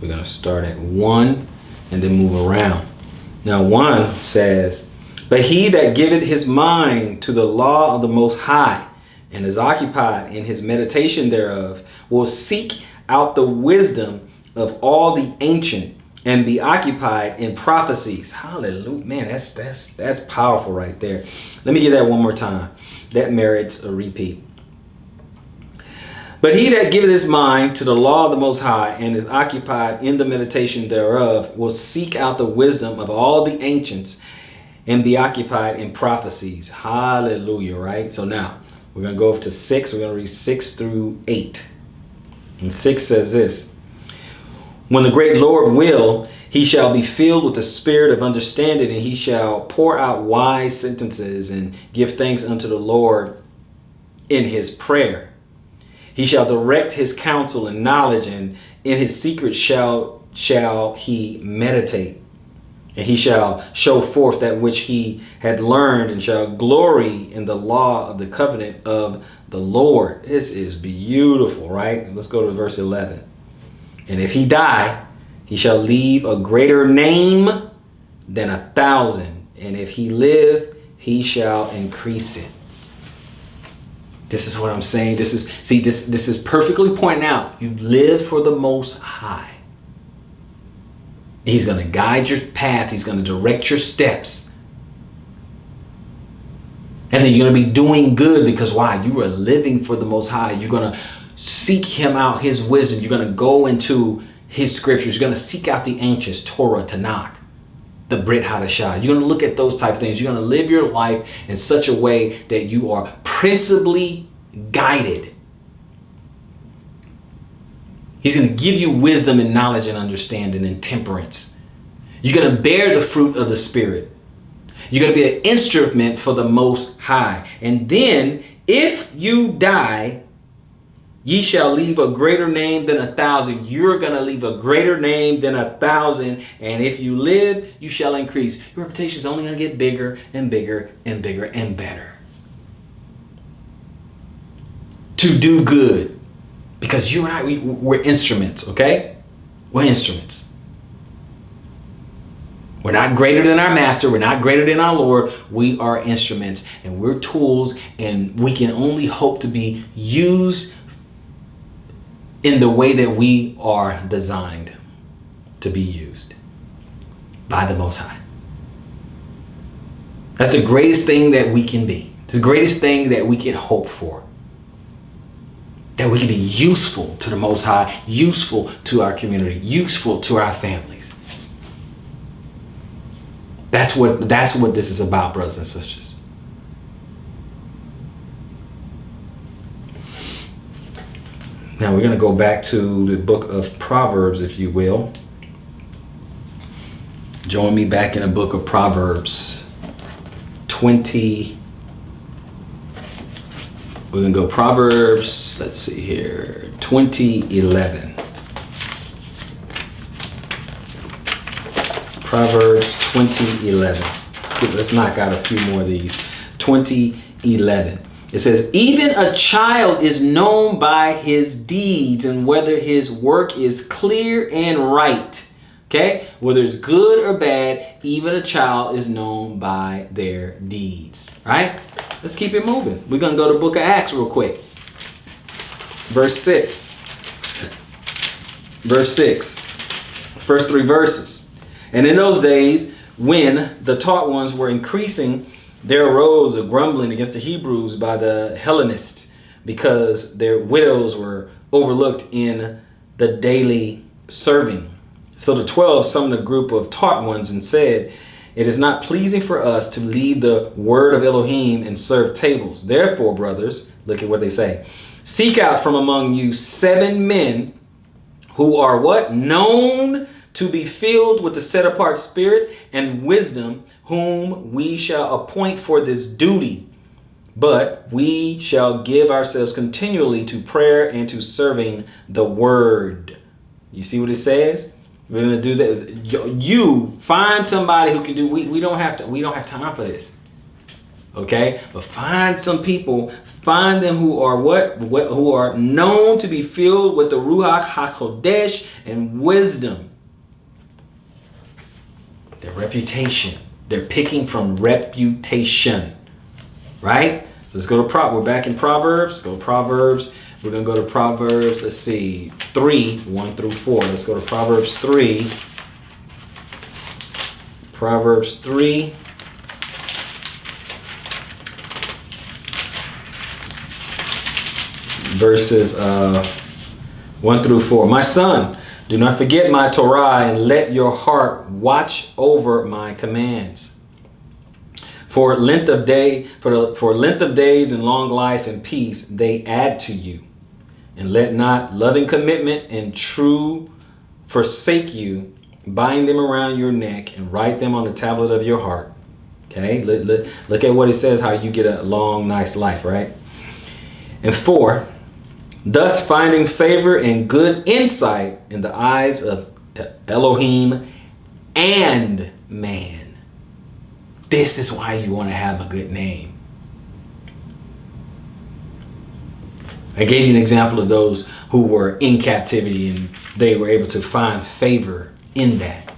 We're going to start at 1 and then move around. Now 1 says, but he that giveth his mind to the law of the Most High and is occupied in his meditation thereof will seek out the wisdom of all the ancient and be occupied in prophecies. Hallelujah. Man, that's powerful right there. Let me get that one more time. That merits a repeat. But he that giveth his mind to the law of the Most High and is occupied in the meditation thereof will seek out the wisdom of all the ancients and be occupied in prophecies. Hallelujah, right? So now we're going to go up to 6. We're going to read 6 through 8. And 6 says this. When the great Lord will, he shall be filled with the spirit of understanding, and he shall pour out wise sentences and give thanks unto the Lord in his prayer. He shall direct his counsel in knowledge, and in his secret shall he meditate. And he shall show forth that which he had learned, and shall glory in the law of the covenant of the Lord. This is beautiful, right? Let's go to verse 11. And if he die, he shall leave a greater name than 1,000. And if he live, he shall increase it. This is what I'm saying. This is perfectly pointing out. You live for the Most High. He's going to guide your path. He's going to direct your steps. And then you're going to be doing good because why? You are living for the Most High. You're going to seek him out, his wisdom. You're going to go into his scriptures. You're going to seek out the ancients, Torah, Tanakh, the Brit Hadashah. You're going to look at those type of things. You're going to live your life in such a way that you are principally guided. He's going to give you wisdom and knowledge and understanding and temperance. You're going to bear the fruit of the Spirit. You're going to be an instrument for the Most High. And then if you die, ye shall leave a greater name than 1,000. You're going to leave a greater name than 1,000. And if you live, you shall increase. Your reputation is only going to get bigger and bigger and bigger and better. To do good. Because you and I, we're instruments, okay? We're instruments. We're not greater than our master. We're not greater than our Lord. We are instruments and we're tools, and we can only hope to be used in the way that we are designed to be used by the Most High. That's the greatest thing that we can be. The greatest thing that we can hope for. That we can be useful to the Most High, useful to our community, useful to our families. That's what this is about, brothers and sisters. Now we're going to go back to the book of Proverbs, if you will. Join me back in the book of Proverbs 20. We're going to go Proverbs, let's see here, 20:11. Proverbs 20:11. Let's knock out a few more of these. 20:11. It says, even a child is known by his deeds and whether his work is clear and right. Okay? Whether it's good or bad, even a child is known by their deeds. Right? Let's keep it moving. We're going to go to the book of Acts real quick. Verse 6. Verse 6. First 3 verses. And in those days, when the taught ones were increasing, there arose a grumbling against the Hebrews by the Hellenists because their widows were overlooked in the daily serving. So the 12 summoned a group of taught ones and said, it is not pleasing for us to leave the word of Elohim and serve tables. Therefore, brothers, look at what they say. Seek out from among you 7 men who are what? Known to be filled with the set apart spirit and wisdom, whom we shall appoint for this duty. But we shall give ourselves continually to prayer and to serving the word. You see what it says? We're going to do that. You find somebody who can do. We don't have time for this. Okay, but find some people. Find them who are who are known to be filled with the Ruach HaKodesh and wisdom. Their reputation. They're picking from reputation, right? So let's go to We're back in Proverbs. Go to Proverbs. We're going to go to Proverbs. Let's see, 3, 1 through 4. Let's go to Proverbs 3. Proverbs 3. Verses 1 through 4. My son, do not forget my Torah and let your heart watch over my commands. For length of days and long life and peace they add to you. And let not loving commitment and true forsake you. Bind them around your neck and write them on the tablet of your heart. Okay, look at what it says, how you get a long, nice life, right? And 4, thus finding favor and good insight in the eyes of Elohim and man. This is why you want to have a good name. I gave you an example of those who were in captivity and they were able to find favor in that.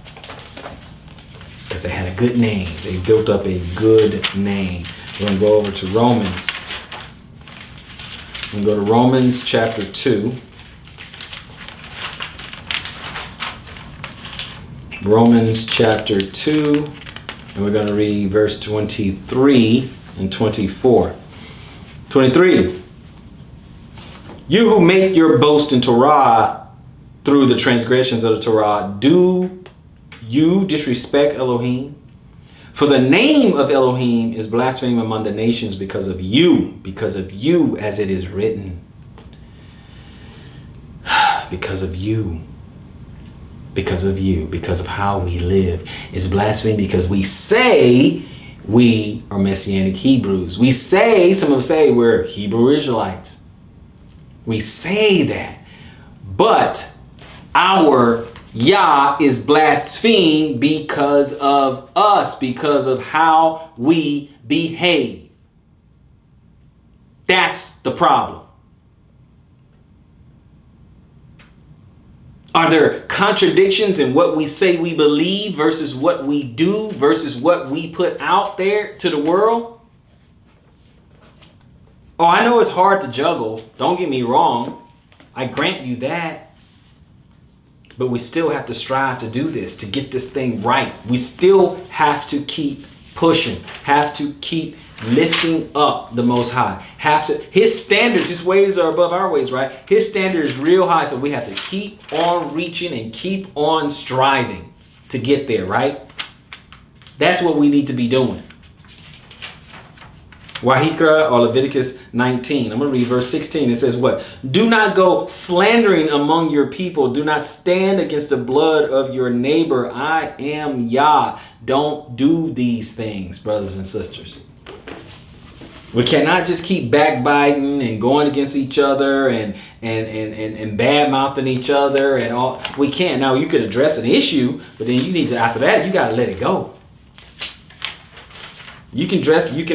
Because they had a good name. They built up a good name. We're going to go over to Romans. We're going to go to Romans chapter 2. Romans chapter 2. And we're going to read verse 23 and 24. 23. You who make your boast in Torah through the transgressions of the Torah, do you disrespect Elohim? For the name of Elohim is blasphemed among the nations because of you, as it is written. Because of you, because of how we live. It's blasphemed because we say we are Messianic Hebrews. We say, some of us say we're Hebrew Israelites. We say that, but our Yah is blasphemed because of us, because of how we behave. That's the problem. Are there contradictions in what we say we believe versus what we do versus what we put out there to the world? Oh, I know it's hard to juggle. Don't get me wrong. I grant you that. But we still have to strive to do this, to get this thing right. We still have to keep pushing, have to keep lifting up the Most High. His standards, his ways are above our ways, right? His standard is real high, so we have to keep on reaching and keep on striving to get there, right? That's what we need to be doing. Wahikra or Leviticus 19. I'm going to read verse 16. It says what? Do not go slandering among your people. Do not stand against the blood of your neighbor. I am Yah. Don't do these things, brothers and sisters. We cannot just keep backbiting and going against each other and bad mouthing each other and all. We can't. Now you can address an issue, but then you need to, after that, you got to let it go. You can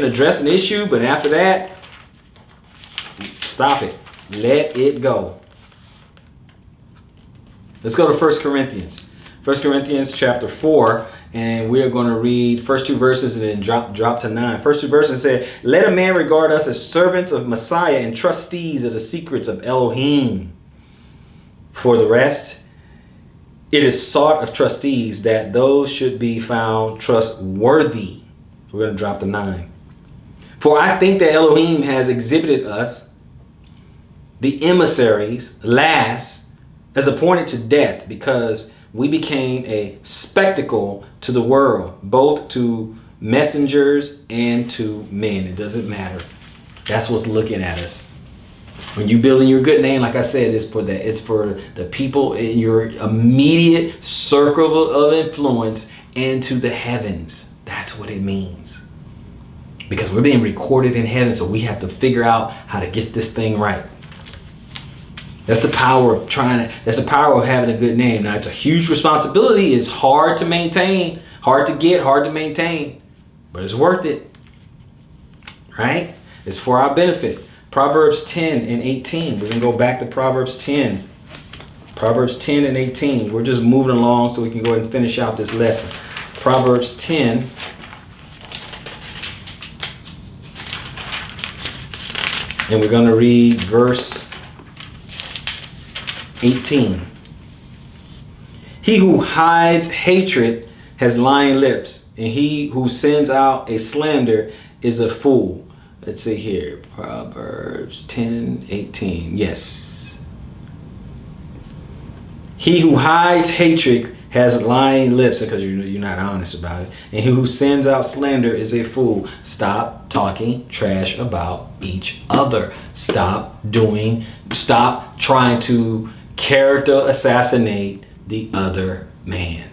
address an issue, but after that, stop it. Let it go. Let's go to 1 Corinthians. 1 Corinthians chapter 4. And we're going to read first 2 verses and then drop to 9. First 2 verses say, let a man regard us as servants of Messiah and trustees of the secrets of Elohim. For the rest, it is sought of trustees that those should be found trustworthy. We're going to drop to 9. For I think that Elohim has exhibited us, the emissaries, last, as appointed to death, because we became a spectacle to the world, both to messengers and to men. It doesn't matter. That's what's looking at us. When you building your good name, like I said, it's for the people in your immediate circle of influence and to the heavens. That's what it means. Because we're being recorded in heaven, so we have to figure out how to get this thing right. That's the power of that's the power of having a good name. Now, it's a huge responsibility. It's hard to maintain, hard to get, hard to maintain, but it's worth it, right? It's for our benefit. Proverbs 10 and 18. We're going to go back to Proverbs 10. Proverbs 10 and 18. We're just moving along so we can go ahead and finish out this lesson. Proverbs 10. And we're going to read verse 18. He who hides hatred has lying lips, and he who sends out a slander is a fool. Let's see here. Proverbs 10, 18. Yes. He who hides hatred has lying lips, because you're not honest about it. And he who sends out slander is a fool. Stop talking trash about each other. Stop trying to character assassinate the other man.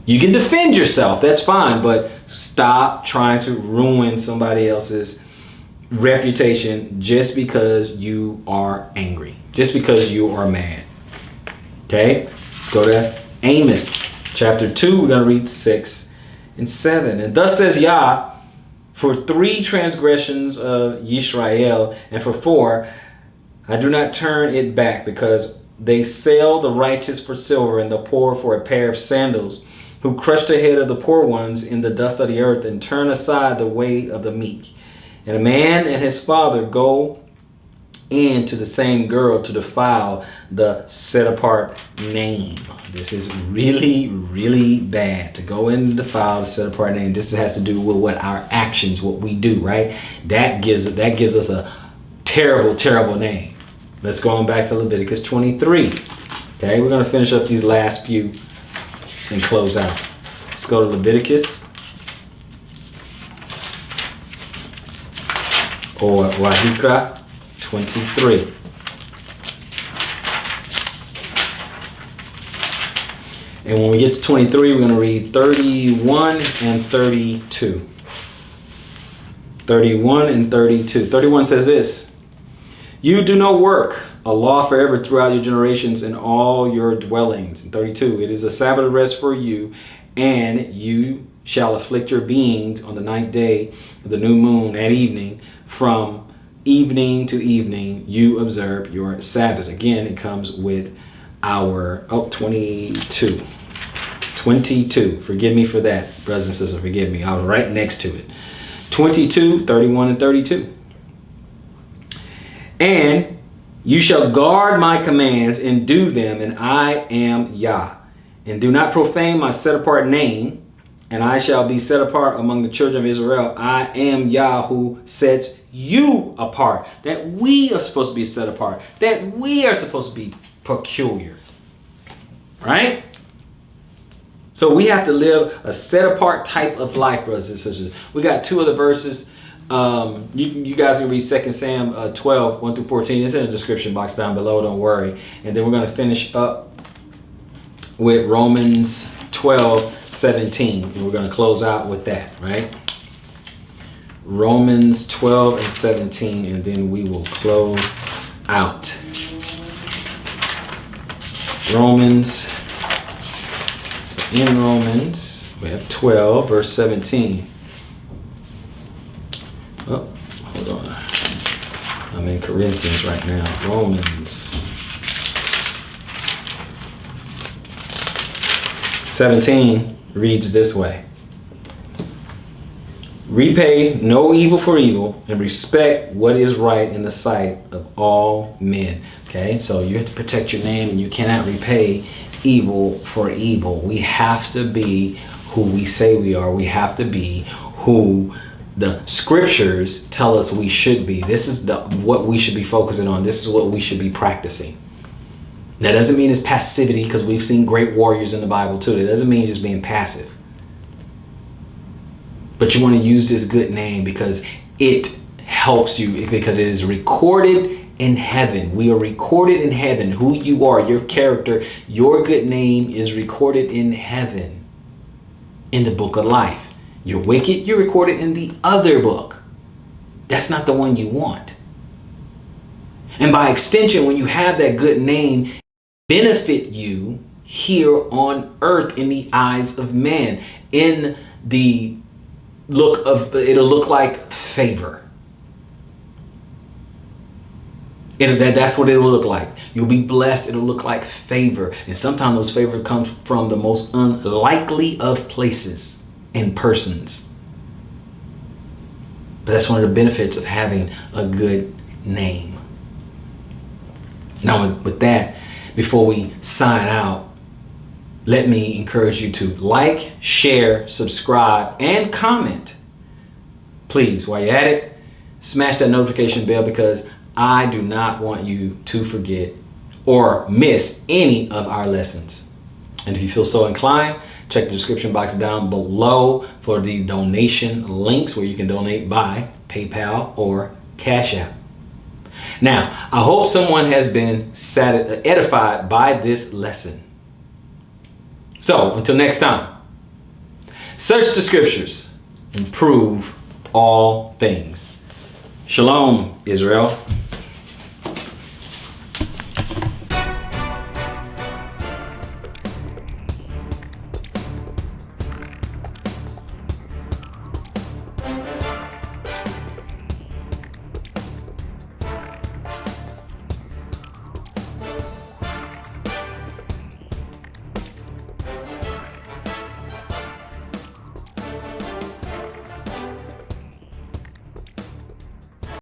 You can defend yourself, that's fine, but stop trying to ruin somebody else's reputation just because you are angry, just because you are mad. Okay, let's go to Amos chapter 2. We're going to read 6 and 7. And thus says Yah, for 3 transgressions of Yisrael, and for 4, I do not turn it back, because they sell the righteous for silver and the poor for a pair of sandals, who crush the head of the poor ones in the dust of the earth and turn aside the way of the meek. And a man and his father go in to the same girl to defile the set apart name. This is really, really bad, to go in and defile the set apart name. This has to do with what our actions, what we do, right? That gives us a terrible, terrible name. Let's go on back to Leviticus 23. Okay, we're going to finish up these last few and close out. Let's go to Leviticus, or Wahikra 23. And when we get to 23, we're going to read 31 and 32. 31 and 32. 31 says this. You do no work, a law forever throughout your generations in all your dwellings. And 32, it is a Sabbath rest for you, and you shall afflict your beings on the 9th day of the new moon at evening. From evening to evening, you observe your Sabbath. Again, it comes with our, 22. 22. Forgive me for that, brothers and sisters, forgive me. I was right next to it. 22, 31, and 32. And you shall guard my commands and do them, and I am Yah. And do not profane my set apart name, and I shall be set apart among the children of Israel. I am Yah who sets you apart. That we are supposed to be set apart. That we are supposed to be peculiar. Right? So we have to live a set apart type of life, brothers and sisters. We got 2 other verses. You guys can read 2 Sam 12, 1 through 14. It's in the description box down below, don't worry. And then we're going to finish up with Romans 12, 17. And we're going to close out with that, right? Romans 12 and 17, and then we will close out. Romans, we have 12, verse 17. Oh, hold on. I'm in Corinthians right now. Romans 17 reads this way. Repay no evil for evil and respect what is right in the sight of all men. Okay, so you have to protect your name and you cannot repay evil for evil. We have to be who we say we are. We have to be who the Scriptures tell us we should be. This is what we should be focusing on. This is what we should be practicing. That doesn't mean it's passivity, because we've seen great warriors in the Bible too. It doesn't mean just being passive. But you want to use this good name because it helps you, because it is recorded in heaven. We are recorded in heaven. Who you are, your character, your good name is recorded in heaven, in the book of life. You're wicked, you're recorded in the other book. That's not the one you want. And by extension, when you have that good name, benefit you here on earth in the eyes of man. In the look of, it'll look like favor. That's what it will look like. You'll be blessed. It'll look like favor. And sometimes those favors come from the most unlikely of places and persons. But that's one of the benefits of having a good name. Now, with that, before we sign out, let me encourage you to like, share, subscribe, and comment. Please, while you're at it, smash that notification bell, because I do not want you to forget or miss any of our lessons. And if you feel so inclined, check the description box down below for the donation links where you can donate by PayPal or CashApp. Now, I hope someone has been edified by this lesson. So, until next time, search the Scriptures and prove all things. Shalom, Israel.